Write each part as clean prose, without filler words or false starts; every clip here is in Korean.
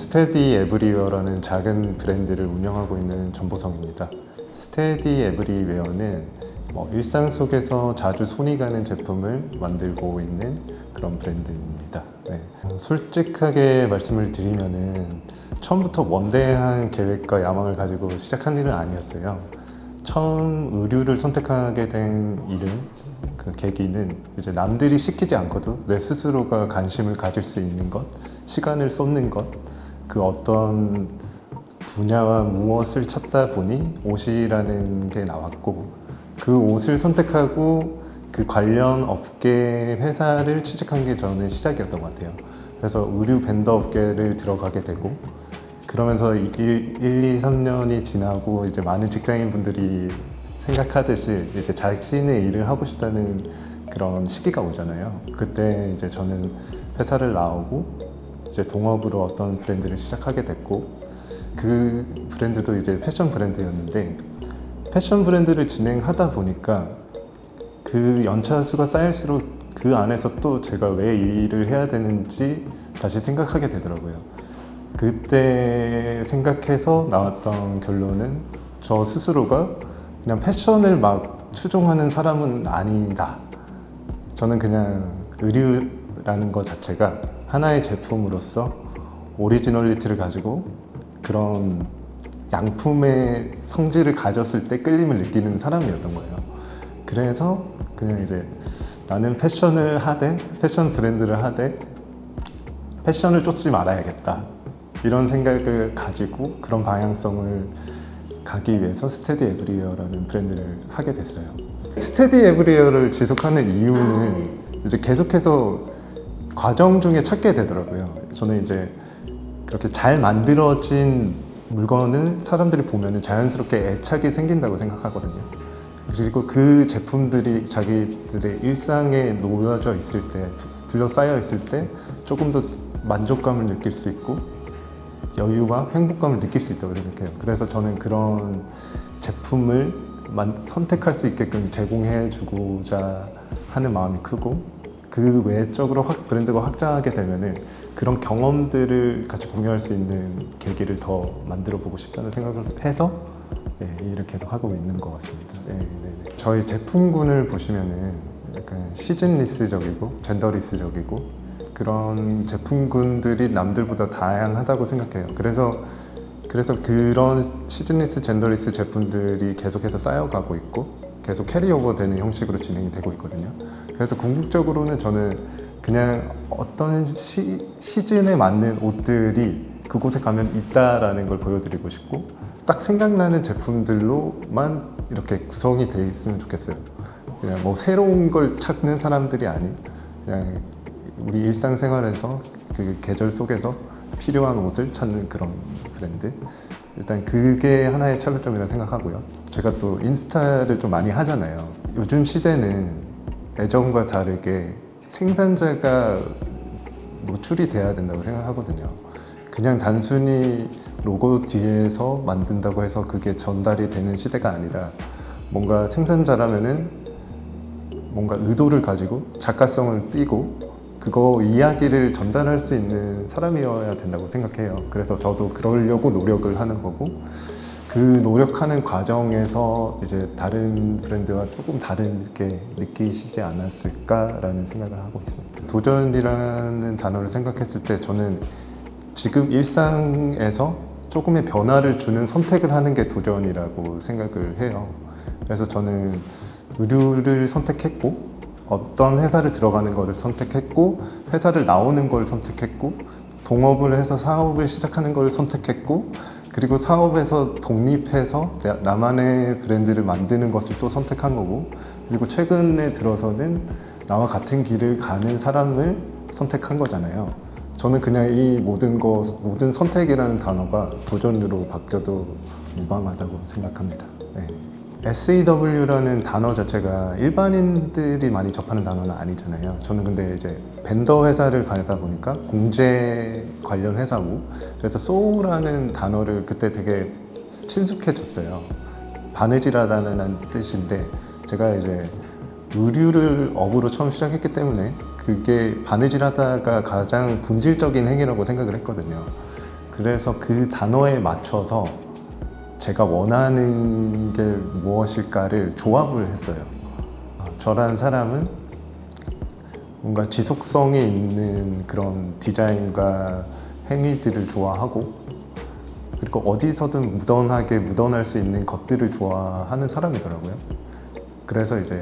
스테디 에브리웨어라는 작은 브랜드를 운영하고 있는 전보성입니다. 스테디 에브리웨어는 일상 속에서 자주 손이 가는 제품을 만들고 있는 그런 브랜드입니다. 네. 솔직하게 말씀을 드리면은 처음부터 원대한 계획과 야망을 가지고 시작한 일은 아니었어요. 처음 의류를 선택하게 된 그 계기는 이제 남들이 시키지 않고도 내 스스로가 관심을 가질 수 있는 것, 시간을 쏟는 것, 그 어떤 분야와 무엇을 찾다 보니 옷이라는 게 나왔고, 그 옷을 선택하고 그 관련 업계 회사를 취직한 게 저는 시작이었던 것 같아요. 그래서 의류 벤더 업계를 들어가게 되고, 그러면서 1, 2, 3년이 지나고 이제 많은 직장인 분들이 생각하듯이 이제 자신의 일을 하고 싶다는 그런 시기가 오잖아요. 그때 이제 저는 회사를 나오고 이제 동업으로 어떤 브랜드를 시작하게 됐고, 그 브랜드도 이제 패션 브랜드였는데, 패션 브랜드를 진행하다 보니까 그 연차 수가 쌓일수록 그 안에서 또 제가 왜 이 일을 해야 되는지 다시 생각하게 되더라고요. 그때 생각해서 나왔던 결론은 저 스스로가 그냥 패션을 막 추종하는 사람은 아니다. 저는 그냥 의류라는 것 자체가 하나의 제품으로서 오리지널리티를 가지고 그런 양품의 성질을 가졌을 때 끌림을 느끼는 사람이었던 거예요. 그래서 그냥 이제 나는 패션을 하되, 패션 브랜드를 하되, 패션을 쫓지 말아야겠다, 이런 생각을 가지고 그런 방향성을 가기 위해서 스테디 에브리웨어라는 브랜드를 하게 됐어요. 스테디 에브리웨어를 지속하는 이유는 이제 계속해서 과정 중에 찾게 되더라고요. 저는 이제 그렇게 잘 만들어진 물건을 사람들이 보면 자연스럽게 애착이 생긴다고 생각하거든요. 그리고 그 제품들이 자기들의 일상에 놓여져 있을 때, 둘러싸여 있을 때 조금 더 만족감을 느낄 수 있고 여유와 행복감을 느낄 수 있다고 생각해요. 그래서 저는 그런 제품을 선택할 수 있게끔 제공해 주고자 하는 마음이 크고, 그 외적으로 브랜드가 확장하게 되면은 그런 경험들을 같이 공유할 수 있는 계기를 더 만들어 보고 싶다는 생각을 해서 이 일을 계속 하고 있는 것 같습니다. 저희 제품군을 보시면은 약간 시즌리스적이고 젠더리스적이고 그런 제품군들이 남들보다 다양하다고 생각해요. 그래서 그런 시즌리스, 젠더리스 제품들이 계속해서 쌓여가고 있고 계속 캐리오버 되는 형식으로 진행이 되고 있거든요. 그래서 궁극적으로는 저는 그냥 어떤 시즌에 맞는 옷들이 그곳에 가면 있다라는 걸 보여드리고 싶고, 딱 생각나는 제품들로만 이렇게 구성이 돼 있으면 좋겠어요. 그냥 뭐 새로운 걸 찾는 사람들이 아닌, 그냥 우리 일상생활에서 그 계절 속에서 필요한 옷을 찾는 그런 브랜드. 일단 그게 하나의 차별점이라고 생각하고요. 제가 또 인스타를 좀 많이 하잖아요. 요즘 시대는 예전과 다르게 생산자가 노출이 돼야 된다고 생각하거든요. 그냥 단순히 로고 뒤에서 만든다고 해서 그게 전달이 되는 시대가 아니라, 뭔가 생산자라면은 뭔가 의도를 가지고 작가성을 띠고 그거 이야기를 전달할 수 있는 사람이어야 된다고 생각해요. 그래서 저도 그러려고 노력을 하는 거고, 그 노력하는 과정에서 이제 다른 브랜드와 조금 다르게 느끼시지 않았을까라는 생각을 하고 있습니다. 도전이라는 단어를 생각했을 때 저는 지금 일상에서 조금의 변화를 주는 선택을 하는 게 도전이라고 생각을 해요. 그래서 저는 의류를 선택했고, 어떤 회사를 들어가는 거를 선택했고, 회사를 나오는 걸 선택했고, 동업을 해서 사업을 시작하는 걸 선택했고, 그리고 사업에서 독립해서 나만의 브랜드를 만드는 것을 또 선택한 거고, 그리고 최근에 들어서는 나와 같은 길을 가는 사람을 선택한 거잖아요. 저는 그냥 이 모든 선택이라는 단어가 도전으로 바뀌어도 무방하다고 생각합니다. SEW라는 단어 자체가 일반인들이 많이 접하는 단어는 아니잖아요. 저는 근데 이제 벤더 회사를 가다 보니까 공제 관련 회사고, 그래서 소우라는 단어를 그때 되게 친숙해졌어요. 바느질하다는 뜻인데, 제가 이제 의류를 업으로 처음 시작했기 때문에 그게 바느질하다가 가장 본질적인 행위라고 생각을 했거든요. 그래서 그 단어에 맞춰서 제가 원하는 게 무엇일까를 조합을 했어요. 저라는 사람은 뭔가 지속성이 있는 그런 디자인과 행위들을 좋아하고, 그리고 어디서든 무던하게 묻어날 수 있는 것들을 좋아하는 사람이더라고요. 그래서 이제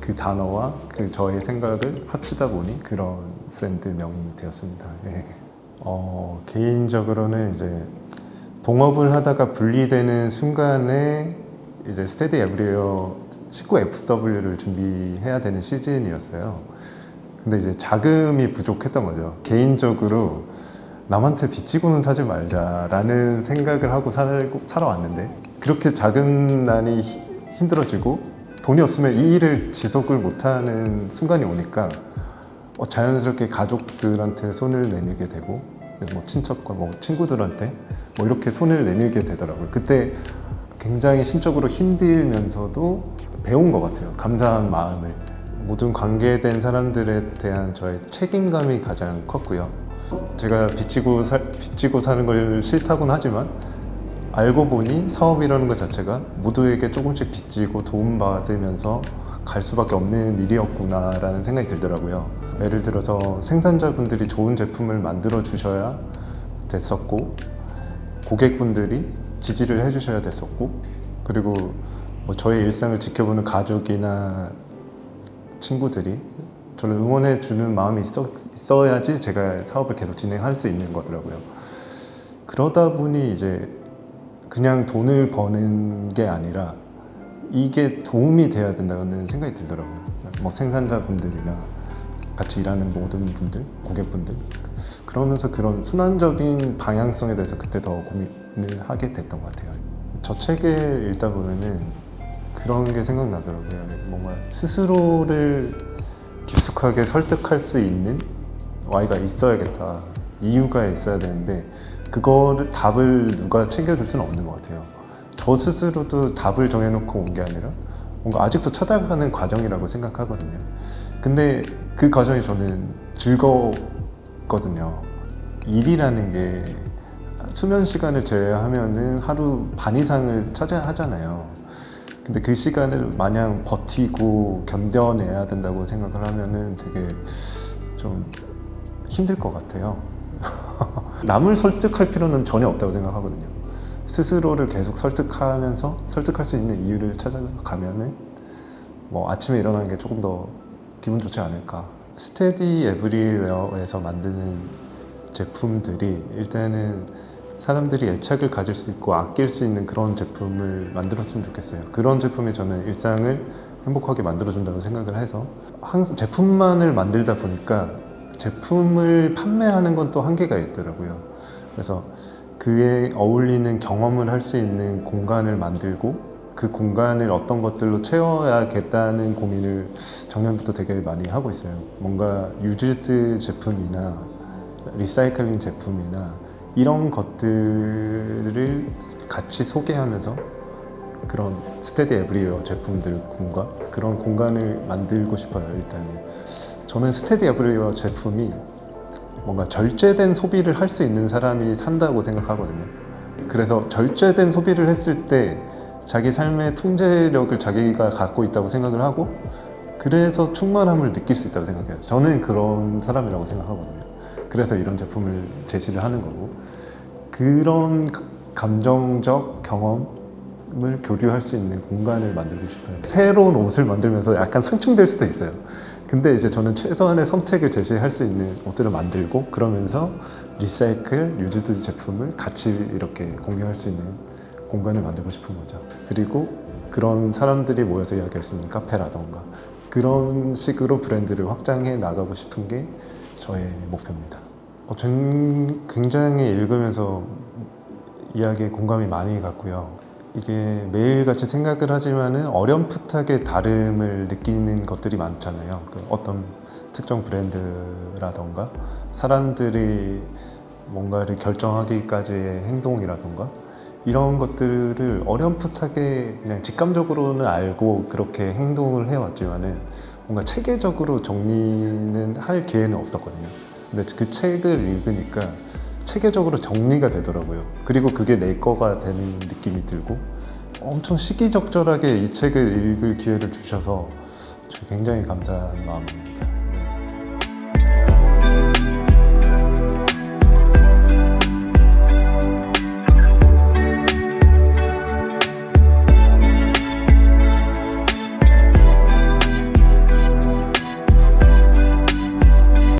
그 단어와 그 저의 생각을 합치다 보니 그런 브랜드명이 되었습니다. 예. 개인적으로는 이제 동업을 하다가 분리되는 순간에 이제 스테디 에브리웨어 19FW를 준비해야 되는 시즌이었어요. 근데 이제 자금이 부족했던 거죠. 개인적으로 남한테 빚지고는 사지 말자라는 생각을 하고 살아왔는데, 그렇게 자금난이 힘들어지고 돈이 없으면 이 일을 지속을 못하는 순간이 오니까 자연스럽게 가족들한테 손을 내밀게 되고, 뭐 친척과 뭐 친구들한테 뭐 이렇게 손을 내밀게 되더라고요. 그때 굉장히 심적으로 힘들면서도 배운 것 같아요. 감사한 마음을. 모든 관계된 사람들에 대한 저의 책임감이 가장 컸고요. 제가 빚지고 사는 걸 싫다고는 하지만 알고 보니 사업이라는 것 자체가 모두에게 조금씩 빚지고 도움받으면서 갈 수밖에 없는 일이었구나라는 생각이 들더라고요. 예를 들어서 생산자분들이 좋은 제품을 만들어 주셔야 됐었고, 고객분들이 지지를 해주셔야 됐었고, 그리고 뭐 저의 일상을 지켜보는 가족이나 친구들이 저를 응원해 주는 마음이 있어야지 제가 사업을 계속 진행할 수 있는 거더라고요. 그러다 보니 이제 그냥 돈을 버는 게 아니라 이게 도움이 돼야 된다는 생각이 들더라고요. 뭐 생산자분들이나 같이 일하는 모든 분들, 고객분들, 그러면서 그런 순환적인 방향성에 대해서 그때 더 고민을 하게 됐던 것 같아요. 저 책을 읽다 보면은 그런 게 생각나더라고요. 뭔가 스스로를 깊숙하게 설득할 수 있는 Y가 있어야겠다, 이유가 있어야 되는데 그거를 답을 누가 챙겨줄 수는 없는 것 같아요. 저 스스로도 답을 정해놓고 온 게 아니라 뭔가 아직도 찾아가는 과정이라고 생각하거든요. 근데 그 과정이 저는 즐거웠거든요. 일이라는 게 수면 시간을 제외하면은 하루 반 이상을 차지해야 하잖아요. 근데 그 시간을 마냥 버티고 견뎌내야 된다고 생각을 하면은 되게 좀 힘들 것 같아요. 남을 설득할 필요는 전혀 없다고 생각하거든요. 스스로를 계속 설득하면서 설득할 수 있는 이유를 찾아가면은 뭐 아침에 일어나는 게 조금 더 기분 좋지 않을까. 스테디 에브리웨어에서 만드는 제품들이 일단은 사람들이 애착을 가질 수 있고 아낄 수 있는 그런 제품을 만들었으면 좋겠어요. 그런 제품이 저는 일상을 행복하게 만들어준다고 생각을 해서 항상 제품만을 만들다 보니까 제품을 판매하는 건 또 한계가 있더라고요. 그래서 그에 어울리는 경험을 할 수 있는 공간을 만들고 그 공간을 어떤 것들로 채워야겠다는 고민을 작년부터 되게 많이 하고 있어요. 뭔가 유즈드 제품이나 리사이클링 제품이나 이런 것들을 같이 소개하면서 그런 스테디 에브리웨어 제품들과 그런 공간을 만들고 싶어요. 일단은 저는 스테디 에브리웨어 제품이 뭔가 절제된 소비를 할 수 있는 사람이 산다고 생각하거든요. 그래서 절제된 소비를 했을 때 자기 삶의 통제력을 자기가 갖고 있다고 생각을 하고, 그래서 충만함을 느낄 수 있다고 생각해요. 저는 그런 사람이라고 생각하거든요. 그래서 이런 제품을 제시를 하는 거고, 그런 감정적 경험을 교류할 수 있는 공간을 만들고 싶어요. 새로운 옷을 만들면서 약간 상충될 수도 있어요. 근데 이제 저는 최소한의 선택을 제시할 수 있는 옷들을 만들고, 그러면서 리사이클, 유즈드 제품을 같이 이렇게 공유할 수 있는 공간을 만들고 싶은 거죠. 그리고 그런 사람들이 모여서 이야기할 수 있는 카페라던가 그런 식으로 브랜드를 확장해 나가고 싶은 게 저의 목표입니다. 굉장히 읽으면서 이야기에 공감이 많이 갔고요. 이게 매일같이 생각을 하지만은 어렴풋하게 다름을 느끼는 것들이 많잖아요. 어떤 특정 브랜드라던가 사람들이 뭔가를 결정하기까지의 행동이라던가 이런 것들을 어렴풋하게 그냥 직감적으로는 알고 그렇게 행동을 해왔지만은 뭔가 체계적으로 정리는 할 기회는 없었거든요. 근데 그 책을 읽으니까 체계적으로 정리가 되더라고요. 그리고 그게 내 거가 되는 느낌이 들고 엄청 시기적절하게 이 책을 읽을 기회를 주셔서 저 굉장히 감사한 마음입니다.